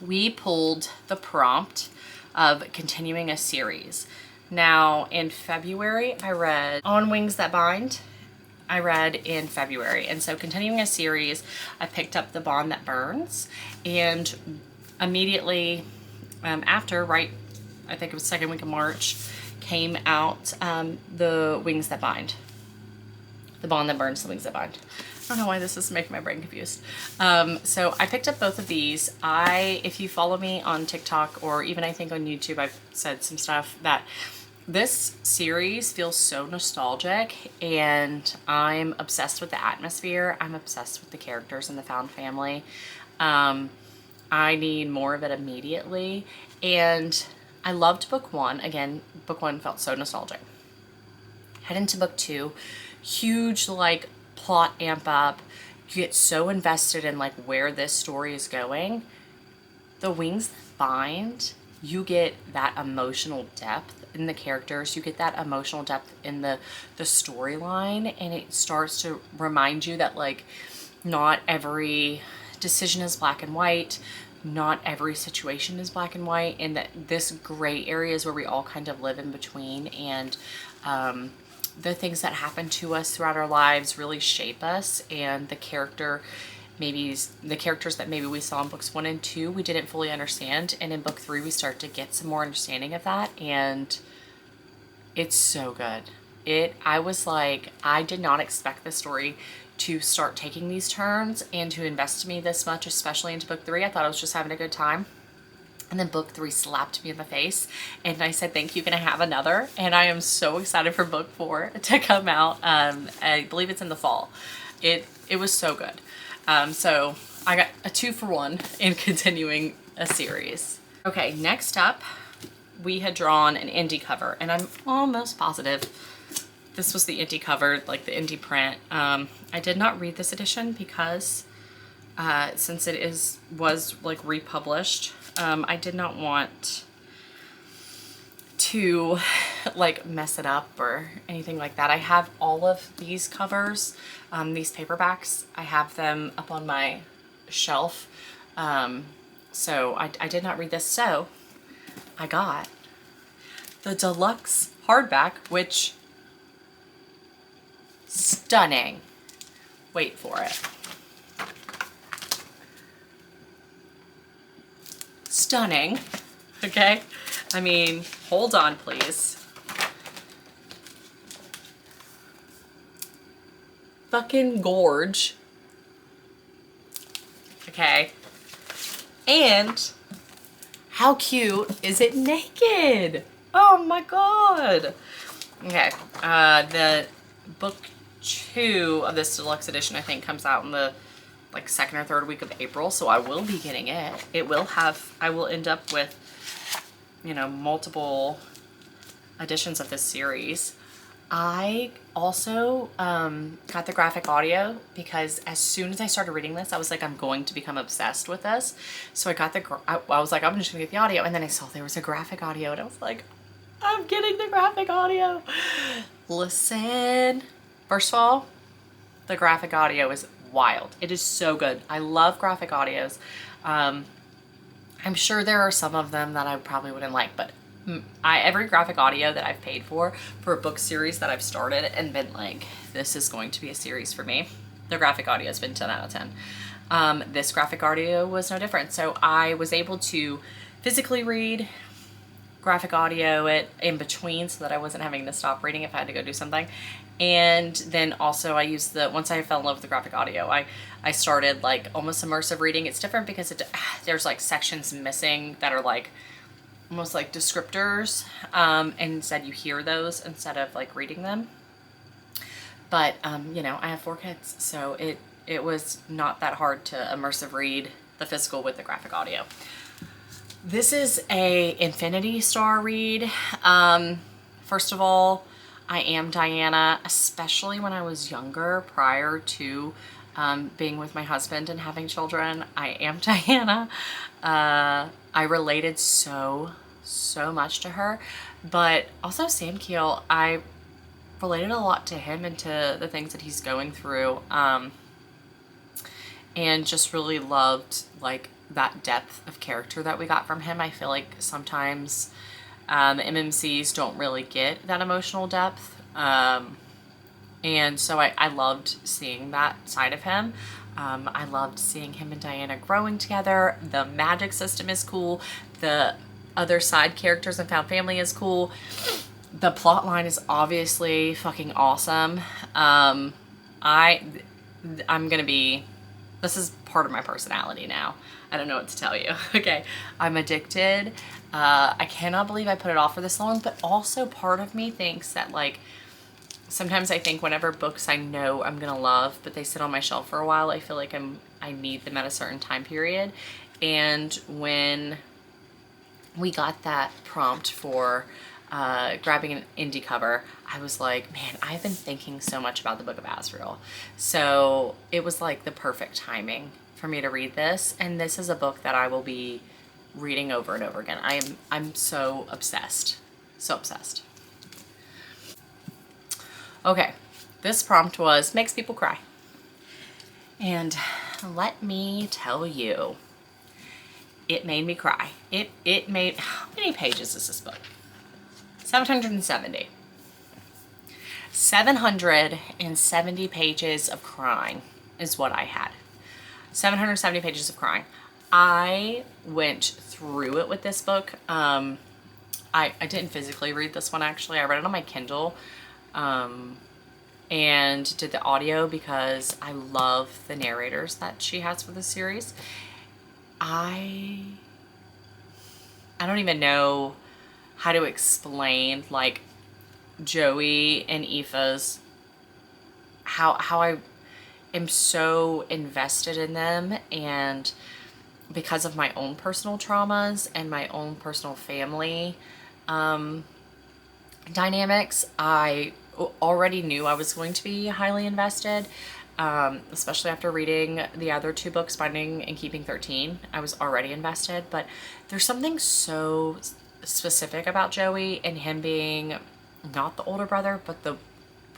we pulled the prompt of continuing a series. Now in February, I read On Wings That Bind. I read in February. And so continuing a series, I picked up The Bond That Burns, and immediately after, right, I think it was second week of March, came out The Wings That Bind. The Bond That Burns, The Wings That Bind. I don't know why this is making my brain confused. So I picked up both of these. If you follow me on TikTok or even I think on YouTube, I've said some stuff that this series feels so nostalgic, and I'm obsessed with the atmosphere. I'm obsessed with the characters in the found family. I need more of it immediately. And I loved book one. Again, book one felt so nostalgic. Head into book two, huge like plot amp up. You get so invested in like where this story is going. The Wings That Bind, you get that emotional depth in the characters. You get that emotional depth in the storyline, and it starts to remind you that like not every decision is black and white. Not every situation is black and white, and that this gray area is where we all kind of live in between, and the things that happen to us throughout our lives really shape us, and the characters that maybe we saw in books 1 and 2 we didn't fully understand, and in book 3 we start to get some more understanding of that, and it's so good. I was like, I did not expect the story to start taking these turns and to invest me this much, especially into book 3. I thought I was just having a good time. And then book 3 slapped me in the face, and I said, thank you, can I have another? And I am so excited for book 4 to come out. I believe it's in the fall. It was so good. So I got a 2-for-1 in continuing a series. Okay, next up, we had drawn an indie cover, and I'm almost positive this was the indie cover, like the indie print. I did not read this edition because since it was like republished, I did not want to like mess it up or anything like that. I have all of these covers, these paperbacks. I have them up on my shelf. So I did not read this. So I got the deluxe hardback, which stunning. Wait for it. Stunning. Okay, I mean, hold on please. Fucking gorge. Okay, and how cute is it naked? Oh my god. Okay, the book 2 of this deluxe edition I think comes out in the like 2nd or 3rd week of April, so I will be getting it. I will end up with, you know, multiple editions of this series. I also got the graphic audio because as soon as I started reading this, I was like, I'm going to become obsessed with this. So I got I was like, I'm just gonna get the audio, and then I saw there was a graphic audio, and I was like, I'm getting the graphic audio. Listen, first of all, the graphic audio is wild. It is so good. I love graphic audios. I'm sure there are some of them that I probably wouldn't like, but every graphic audio that I've paid for a book series that I've started and been like, this is going to be a series for me, the graphic audio has been 10 out of 10. This graphic audio was no different. So I was able to physically read, graphic audio it in between so that I wasn't having to stop reading if I had to go do something. And then also I used once I fell in love with the graphic audio, I started like almost immersive reading. It's different because there's like sections missing that are like almost like descriptors, and instead you hear those instead of like reading them. But you know, I have 4 kids, so it was not that hard to immersive read the physical with the graphic audio. This is a Infinity Star read. First of all, I am Diana, especially when I was younger, prior to being with my husband and having children. I am Diana. I related so much to her, but also Sam Keel, I related a lot to him and to the things that he's going through, and just really loved like that depth of character that we got from him. I feel like sometimes MMCs don't really get that emotional depth. And so I loved seeing that side of him. I loved seeing him and Diana growing together. The magic system is cool. The other side characters and found family is cool. The plot line is obviously fucking awesome. I'm gonna be, this is part of my personality now. I don't know what to tell you. Okay, I'm addicted. I cannot believe I put it off for this long, but also part of me thinks that, like, sometimes I think whenever books I know I'm gonna love, but they sit on my shelf for a while, I feel like I need them at a certain time period. And when we got that prompt for grabbing an indie cover, I was like, man, I've been thinking so much about the Book of Azrael. So it was like the perfect timing for me to read this. And this is a book that I will be reading over and over again. I'm so obsessed. So obsessed. Okay, this prompt was makes people cry. And let me tell you, it made me cry. It made, how many pages is this book? 770. 770 pages of crying is what I had. 770 pages of crying. I went through it with this book. I didn't physically read this one, actually. I read it on my Kindle and did the audio because I love the narrators that she has for this series. I don't even know how to explain, like, Joey and Aoife's, how I am so invested in them, and because of my own personal traumas and my own personal family dynamics, I already knew I was going to be highly invested, especially after reading the other two books, Finding and Keeping 13. I was already invested, but there's something so specific about Joey and him being not the older brother, but the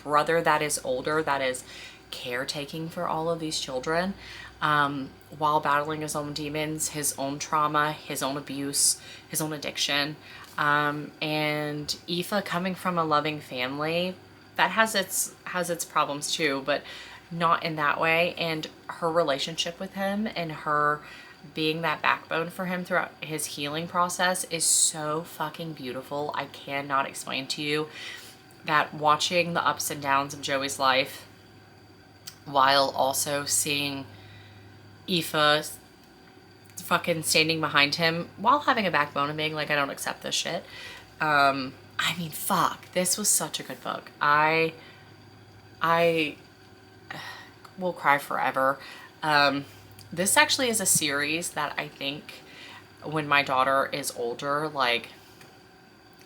brother that is older, that is caretaking for all of these children, while battling his own demons, his own trauma, his own abuse, his own addiction. And Aoife coming from a loving family that has its problems too, but not in that way. And her relationship with him and her being that backbone for him throughout his healing process is so fucking beautiful. I cannot explain to you that, watching the ups and downs of Joey's life while also seeing Aoife fucking standing behind him while having a backbone and being like, I don't accept this shit. I mean, fuck, this was such a good book. I will cry forever. This actually is a series that I think when my daughter is older, like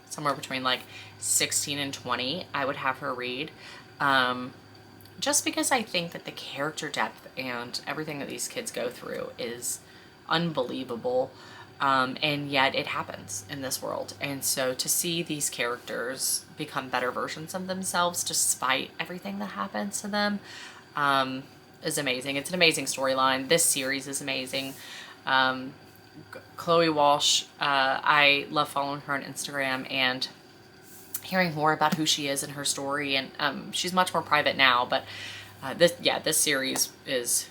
somewhere between like 16 and 20, I would have her read. Just because I think that the character depth and everything that these kids go through is unbelievable. And yet it happens in this world. And so to see these characters become better versions of themselves despite everything that happens to them, is amazing. It's an amazing storyline. This series is amazing. Chloe Walsh, I love following her on Instagram and hearing more about who she is and her story. And she's much more private now, but this series is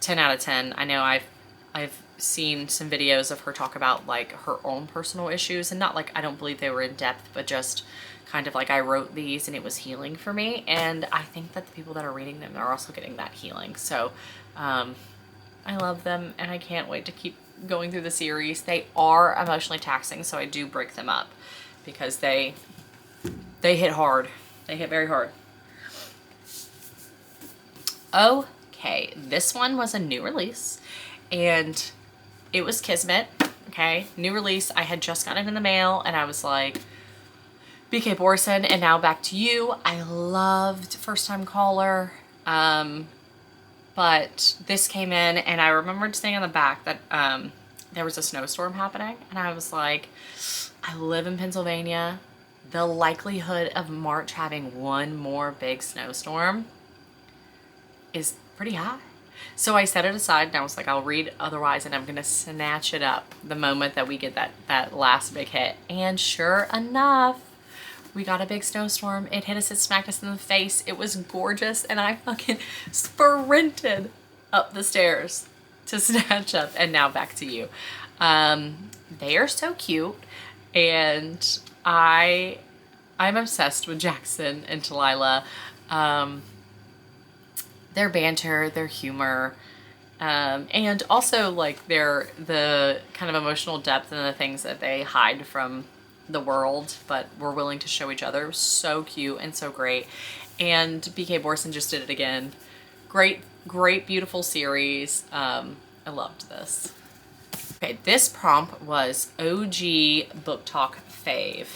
10 out of 10. I know I've seen some videos of her talk about like her own personal issues, and not like, I don't believe they were in depth, but just kind of like, I wrote these and it was healing for me. And I think that the people that are reading them are also getting that healing. So I love them and I can't wait to keep going through the series. They are emotionally taxing, so I do break them up because they hit hard. They hit very hard. Okay, this one was a new release and it was Kismet. Okay, new release. I had just gotten it in the mail and I was like, BK Borison, and now Back to You. I loved First Time Caller, but this came in and I remembered saying on the back that there was a snowstorm happening, and I was like, I live in Pennsylvania. The likelihood of March having one more big snowstorm is pretty high. So I set it aside and I was like, I'll read otherwise, and I'm gonna snatch it up the moment that we get that last big hit. And sure enough, we got a big snowstorm. It hit us, it smacked us in the face. It was gorgeous, and I fucking sprinted up the stairs to snatch up. And now back to you. They are so cute, and I'm obsessed with Jackson and Delilah. Their banter, their humor, and also like the kind of emotional depth and the things that they hide from the world, but we're willing to show each other. So cute and so great. And BK Borison just did it again. Great, beautiful series. I loved this. Okay, this prompt was OG Book Talk fave.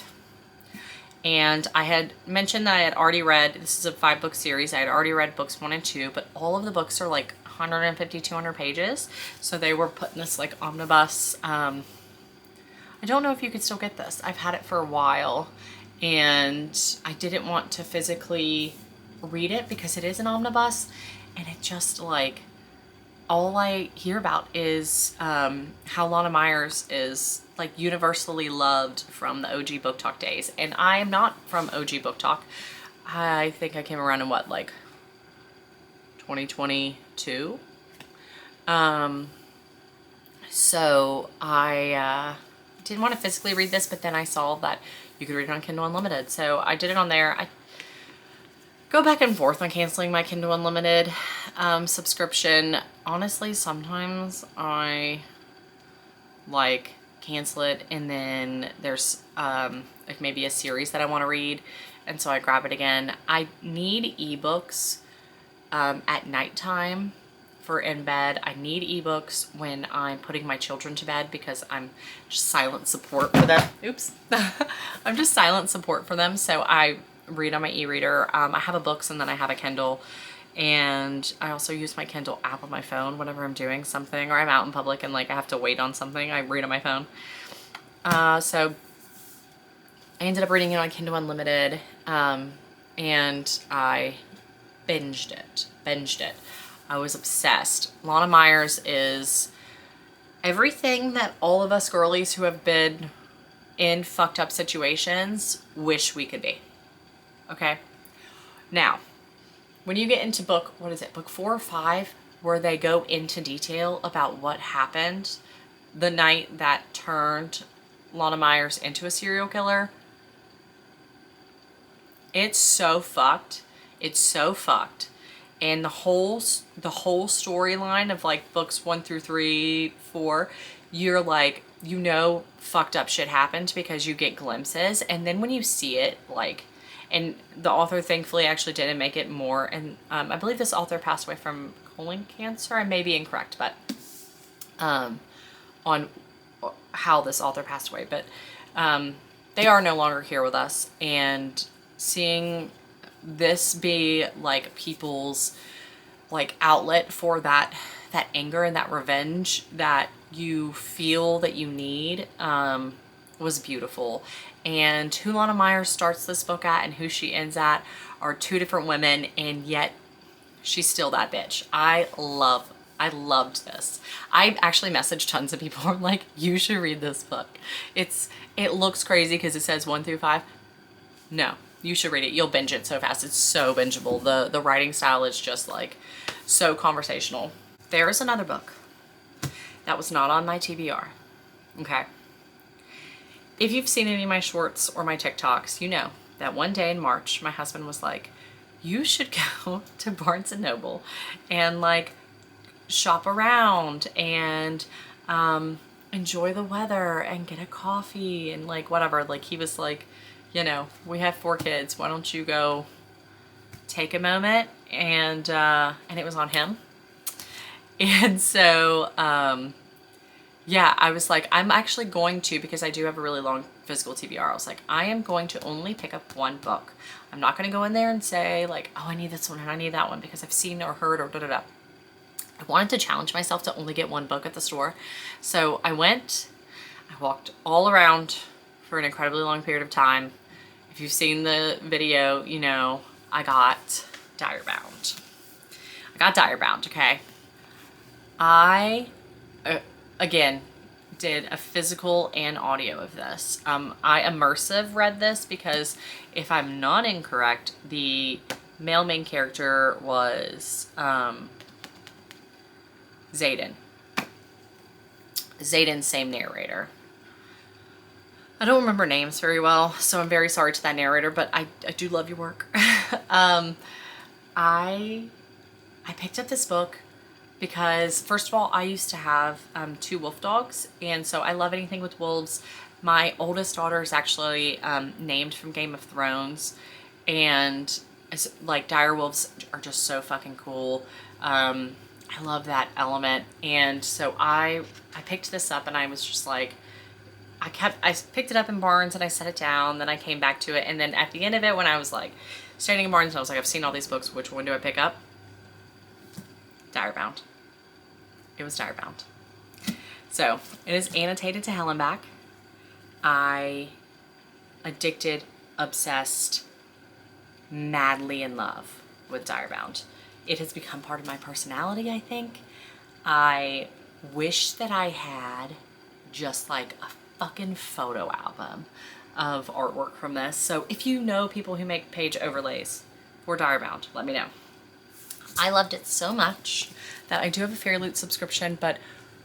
And I had mentioned that I had already read, this is a 5-book series, I had already read books 1 and 2, but all of the books are like 150, 200 pages. So they were putting this like omnibus. I don't know if you could still get this. I've had it for a while, and I didn't want to physically read it because it is an omnibus, and it just like, all I hear about is how Lana Myers is like universally loved from the OG Book Talk days. And I am not from OG Book Talk. I think I came around in what, like 2022? So I didn't want to physically read this, but then I saw that you could read it on Kindle Unlimited. So I did it on there. I go back and forth on canceling my Kindle Unlimited subscription. Honestly, sometimes I like cancel it, and then there's like maybe a series that I want to read, and so I grab it again. I need ebooks at nighttime for in bed. I need ebooks when I'm putting my children to bed, because I'm just silent support for them. Oops. I'm just silent support for them, so I read on my e-reader. I have a books, and then I have a Kindle, and I also use my Kindle app on my phone whenever I'm doing something, or I'm out in public and like I have to wait on something. I read on my phone. So I ended up reading it on Kindle Unlimited, and I binged it. I was obsessed. Lana Myers is everything that all of us girlies who have been in fucked up situations wish we could be. Okay? Now, when you get into book 4 or 5, where they go into detail about what happened the night that turned Lana Myers into a serial killer, it's so fucked. It's so fucked. And the whole storyline of like books 1 through 3, 4, you're like, you know, fucked up shit happened because you get glimpses. And then when you see it, like, and the author thankfully actually didn't make it more. And I believe this author passed away from colon cancer. I may be incorrect, but on how this author passed away. But they are no longer here with us. And seeing this be like people's like outlet for that anger and that revenge that you feel that you need was beautiful. And who Lana Myers starts this book at and who she ends at are 2 different women, and yet she's still that bitch. I loved this. I actually messaged tons of people. I'm like, you should read this book. It looks crazy because it says 1 through 5. No, you should read it. You'll binge it so fast. It's so bingeable. The writing style is just like so conversational. There is another book that was not on my TBR. Okay. If you've seen any of my shorts or my TikToks, you know that one day in March, my husband was like, you should go to Barnes & Noble and like shop around and enjoy the weather and get a coffee and like whatever. Like he was like, you know, we have 4 kids. Why don't you go take a moment? And it was on him. And so, yeah, I was like, I'm actually going to, because I do have a really long physical TBR, I was like, I am going to only pick up 1 book. I'm not going to go in there and say like, oh, I need this one and I need that one because I've seen or heard or da-da-da. I wanted to challenge myself to only get 1 book at the store. So I walked all around for an incredibly long period of time. If you've seen the video, you know, I got Direbound. Okay? I, again, did a physical and audio of this. I immersive read this because if I'm not incorrect, the male main character was Xaden. Xaden, same narrator. I don't remember names very well, so I'm very sorry to that narrator, but I do love your work. I picked up this book because, first of all, I used to have 2 wolf dogs, and so I love anything with wolves. My oldest daughter is actually named from Game of Thrones, and it's, like, dire wolves are just so fucking cool. I love that element, and so I picked this up, and I was just like, I picked it up in Barnes, and I set it down, then I came back to it, and then at the end of it, when I was like standing in Barnes, and I was like, I've seen all these books, which one do I pick up? Direbound. It was Direbound. So it is annotated to hell and back. I addicted, obsessed, madly in love with Direbound. It has become part of my personality, I think. I wish that I had just like a fucking photo album of artwork from this. So if you know people who make page overlays for Direbound, let me know. I loved it so much that I do have a Fairy Loot subscription, but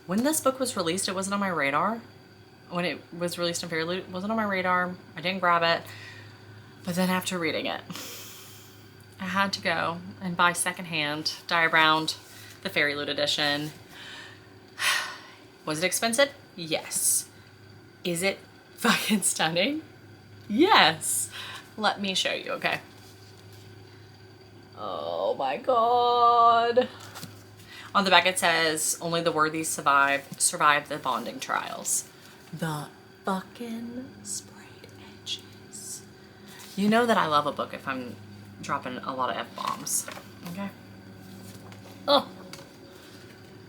when this book was released, it wasn't on my radar. When it was released on Fairy Loot, it wasn't on my radar. I didn't grab it. But then after reading it, I had to go and buy secondhand Direbound, the Fairy Loot edition. Was it expensive? Yes. Is it fucking stunning? Yes. Let me show you, okay? Oh my god. On the back it says, only the worthy survive the bonding trials. The fucking sprayed edges. You know that I love a book if I'm dropping a lot of F-bombs. Okay? Oh.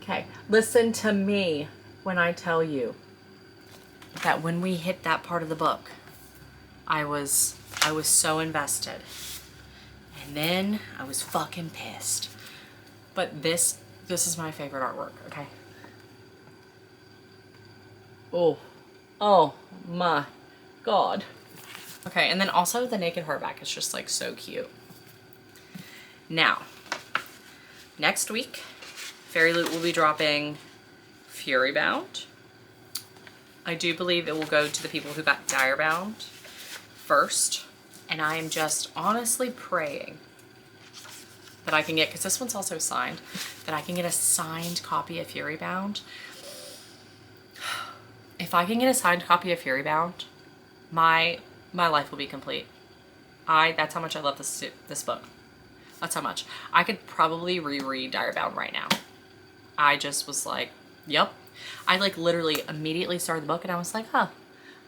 Okay. Listen to me when I tell you that when we hit that part of the book, I was so invested. And then I was fucking pissed. But this is my favorite artwork, okay? Oh my god. Okay, and then also the naked hardback is just like so cute. Now, next week, Fairy Loot will be dropping Furybound. I do believe it will go to the people who got Direbound first. And I am just honestly praying that I can get, because this one's also signed, that I can get a signed copy of Furybound. If I can get a signed copy of Furybound, my life will be complete. That's how much I love this book. That's how much. I could probably reread Direbound right now. I just was like, yep. I like literally immediately started the book and I was like, huh,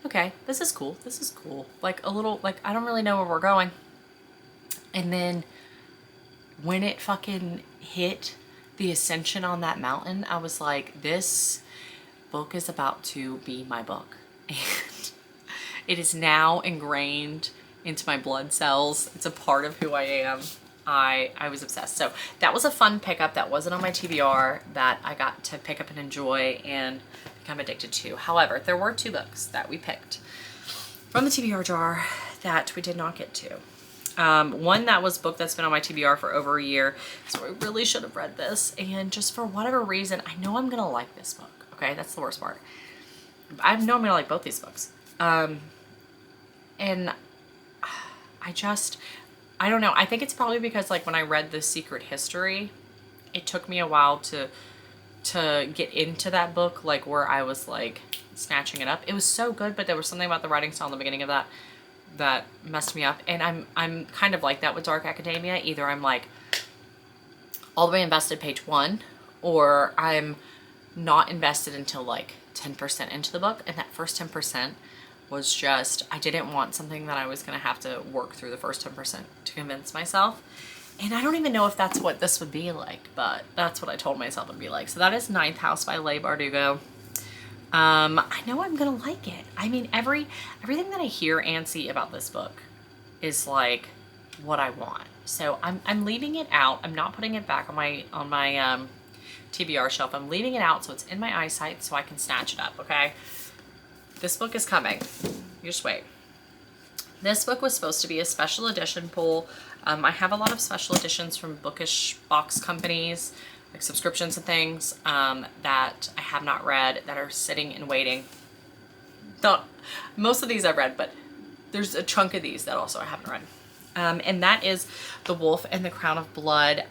okay, this is cool. This is cool. Like a little, like, I don't really know where we're going. And then when it fucking hit the ascension on that mountain, I was like, this book is about to be my book. And it is now ingrained into my blood cells. It's a part of who I am. I was obsessed. So that was a fun pickup that wasn't on my TBR that I got to pick up and enjoy and become addicted to. However, there were 2 books that we picked from the TBR jar that we did not get to. One that was a book that's been on my TBR for over a year, so I really should have read this, and just for whatever reason, I know I'm gonna like this book. Okay, that's the worst part. I know I'm gonna like both these books. And I don't know. I think it's probably because like when I read The Secret History, it took me a while to get into that book, like where I was like snatching it up. It was so good, but there was something about the writing style in the beginning of that messed me up. And I'm kind of like that with Dark Academia. Either I'm like all the way invested page 1, or I'm not invested until like 10% into the book. And that first 10% was just, I didn't want something that I was going to have to work through the first 10% to convince myself. And I don't even know if that's what this would be like, but that's what I told myself it would be like. So that is Ninth House by Leigh Bardugo. I know I'm going to like it. I mean, everything that I hear and see about this book is like what I want. So I'm leaving it out. I'm not putting it back on my TBR shelf. I'm leaving it out so it's in my eyesight so I can snatch it up, okay? This book is coming. You just wait. This book was supposed to be a special edition pull. I have a lot of special editions from bookish box companies, like subscriptions and things, that I have not read, that are sitting and waiting. Most of these I've read, but there's a chunk of these that also I haven't read. And that is The Wolf and the Crown of Blood.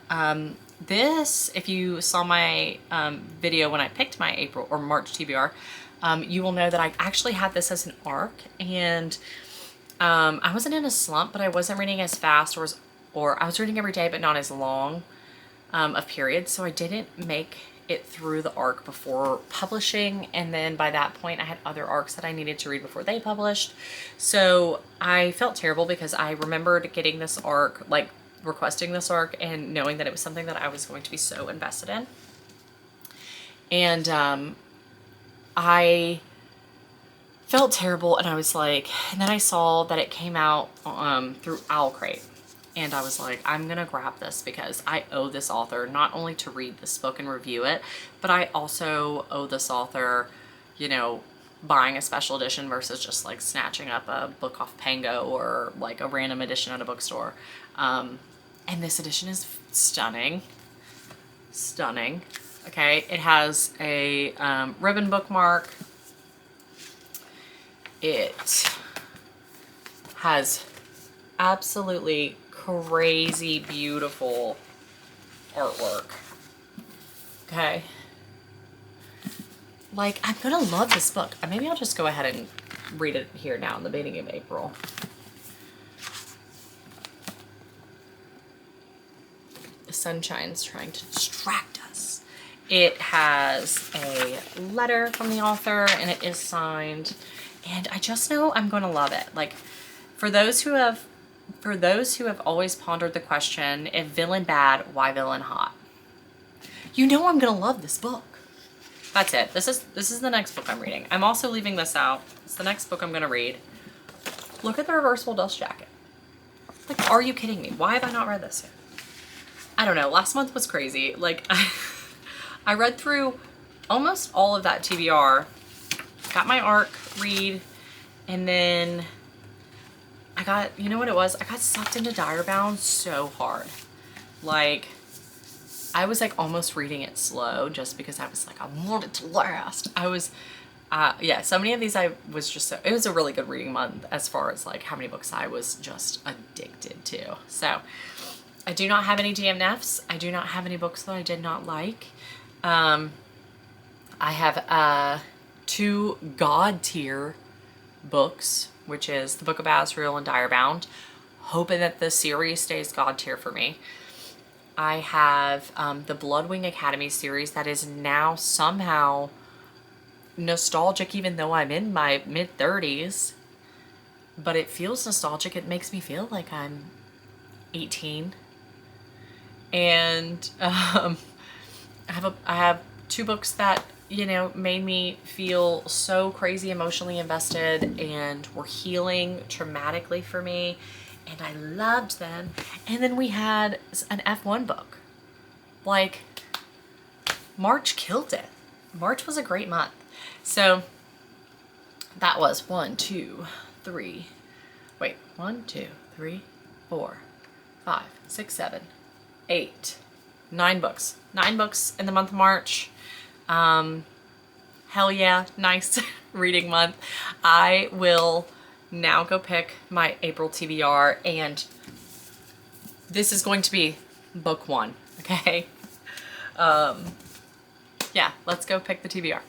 This, if you saw my video when I picked my April or March TBR, you will know that I actually had this as an arc, and I wasn't in a slump, but I wasn't reading as fast, or I was reading every day but not as long of periods, so I didn't make it through the arc before publishing, and then by that point I had other arcs that I needed to read before they published. So I felt terrible because I remembered getting this arc, like requesting this arc, and knowing that it was something that I was going to be so invested in. And I felt terrible, and I was like, and then I saw that it came out through Owl Crate. And I was like, I'm gonna grab this because I owe this author not only to read this book and review it, but I also owe this author, you know, buying a special edition versus just like snatching up a book off Pango or like a random edition at a bookstore. And this edition is stunning. Stunning. Okay, it has a ribbon bookmark. It has absolutely crazy beautiful artwork. Okay, like, I'm gonna love this book. Maybe I'll just go ahead and read it here now in the beginning of April. The sunshine's trying to distract us. It has a letter from the author, and it is signed, and I just know I'm gonna love it. Like, for those who have always pondered the question, if villain bad, why villain hot? You know I'm gonna love this book. That's it. This is the next book I'm reading. I'm also leaving this out. It's the next book I'm gonna read. Look at the reversible dust jacket. Like, are you kidding me? Why have I not read this yet? I don't know. Last month was crazy. Like, I read through almost all of that TBR, got my arc read, and then I got, you know what it was? I got sucked into Direbound so hard. Like, I was like almost reading it slow just because I was like, I want it to last. I was, yeah, so many of these I was just so, it was a really good reading month as far as like how many books I was just addicted to. So I do not have any DNFs. I do not have any books that I did not like. I have 2 God tier books, which is the Book of Azrael and Direbound, hoping that the series stays God tier for me. I have the Bloodwing Academy series that is now somehow nostalgic, even though I'm in my mid-30s, but it feels nostalgic. It makes me feel like I'm 18. And I have 2 books that, you know, made me feel so crazy emotionally invested and were healing traumatically for me, and I loved them. And then we had an F1 book. Like, March killed it. March was a great month. So that was 1, 2, 3, 4, 5, 6, 7, 8, 9 books. 9 books in the month of March. Hell yeah, nice reading month. I will now go pick my April TBR, and this is going to be book 1, okay? Yeah, let's go pick the TBR.